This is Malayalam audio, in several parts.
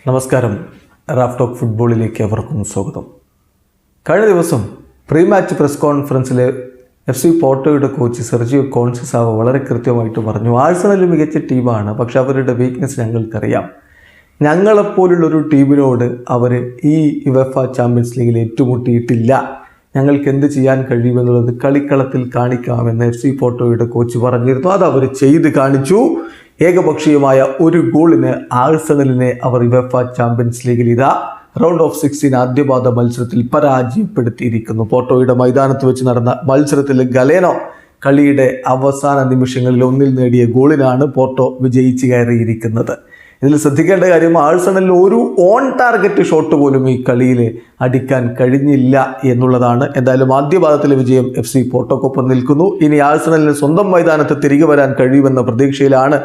നമസ്കാരം. റാഫ് ടോക്ക് ഫുട്ബോളിലേക്ക് അവർക്കും സ്വാഗതം. കഴിഞ്ഞ ദിവസം പ്രീ മാച്ച് പ്രസ് കോൺഫറൻസിലെ FC പോർട്ടോയുടെ കോച്ച് സെർജിയോ കോൺസെസാവോ വളരെ കൃത്യമായിട്ട് പറഞ്ഞു, ആഴ്സണൽ മികച്ച ടീമാണ്, പക്ഷെ അവരുടെ വീക്ക്നെസ് ഞങ്ങൾക്കറിയാം. ഞങ്ങളെപ്പോലുള്ളൊരു ടീമിനോട് അവർ ഈ യുവേഫ ചാമ്പ്യൻസ് ലീഗിൽ ഏറ്റുമുട്ടിയിട്ടില്ല. ഞങ്ങൾക്ക് എന്ത് ചെയ്യാൻ കഴിയുമെന്നുള്ളത് കളിക്കളത്തിൽ കാണിക്കാമെന്ന് FC പോർട്ടോയുടെ കോച്ച് പറഞ്ഞിരുന്നു. അത് അവർ ചെയ്ത് കാണിച്ചു. ഏകപക്ഷീയമായ ഒരു ഗോളിന് ആഴ്സണലിനെ അവർ യുവേഫ ചാമ്പ്യൻസ് ലീഗിൽ റൗണ്ട് ഓഫ് 16 ആദ്യപാദ മത്സരത്തിൽ പരാജയപ്പെടുത്തിയിരിക്കുന്നു. പോർട്ടോയുടെ മൈതാനത്ത് വെച്ച് നടന്ന മത്സരത്തിൽ ഗലേനോ കളിയുടെ അവസാന നിമിഷങ്ങളിൽ ഒന്നിൽ നേടിയ ഗോളിനാണ് പോർട്ടോ വിജയിച്ച് കയറിയിരിക്കുന്നത്. ഇതിൽ ശ്രദ്ധിക്കേണ്ട കാര്യം, ആഴ്സണലിൽ ഒരു ഓൺ ടാർഗറ്റ് ഷോട്ട് പോലും ഈ കളിയിൽ അടിക്കാൻ കഴിഞ്ഞില്ല എന്നുള്ളതാണ്. എന്തായാലും ആദ്യപാദത്തിലെ വിജയം FC പോർട്ടോക്കൊപ്പം നിൽക്കുന്നു. ഇനി ആഴ്സണലിന് സ്വന്തം മൈതാനത്ത് തിരികെ വരാൻ കഴിയുമെന്ന പ്രതീക്ഷയിലാണ്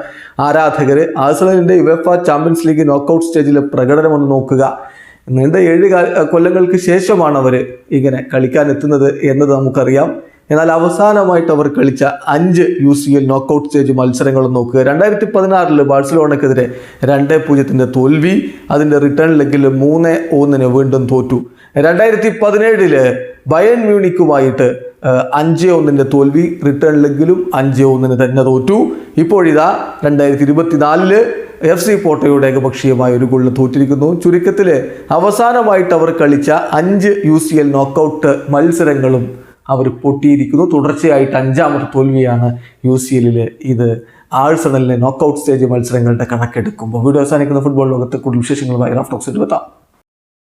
ആരാധകർ. ആഴ്സണലിൻ്റെ യുവേഫ ചാമ്പ്യൻസ് ലീഗ് നോക്കൌട്ട് സ്റ്റേജിലെ പ്രകടനം ഒന്ന് നോക്കുക. നീണ്ട 7 കൊല്ലങ്ങൾക്ക് ശേഷമാണ് അവർ ഇങ്ങനെ കളിക്കാൻ എത്തുന്നത് എന്നത് നമുക്കറിയാം. എന്നാൽ അവസാനമായിട്ട് അവർ കളിച്ച 5 UCL നോക്കൌട്ട് സ്റ്റേജ് മത്സരങ്ങൾ നോക്കുക. 2016 ബാഴ്സലോണക്കെതിരെ 2-0 തോൽവി, അതിൻ്റെ റിട്ടേൺ ലെഗിൽ 3-1 വീണ്ടും തോറ്റു. 2017 ബയൺ മ്യൂണിക്കുമായിട്ട് 5-1 തോൽവി, റിട്ടേൺ ലെഗിലും 5-1 തന്നെ തോറ്റു. ഇപ്പോഴിതാ 2024 FC പോർട്ടോയുടെ ഏകപക്ഷീയമായ ഒരു ഗോളിന് തോറ്റിരിക്കുന്നു. ചുരുക്കത്തിൽ അവസാനമായിട്ട് അവർ കളിച്ച 5 UCL നോക്കൌട്ട് മത്സരങ്ങളും അവർ പൊട്ടിയിരിക്കുന്നു. തുടർച്ചയായിട്ട് 5ാമത്തെ തോൽവിയാണ് UCL. ഇത് ആഴ്സണലിലെ നോക്കൌട്ട് സ്റ്റേജ് മത്സരങ്ങളുടെ കണക്കെടുക്കുമ്പോൾ. വീഡിയോ അവസാനിക്കുന്ന ഫുട്ബോൾ ലോകത്തെ കൂടുതൽ വിശേഷങ്ങളുമായി റാഫ് ടോക്സിൽ എത്താം.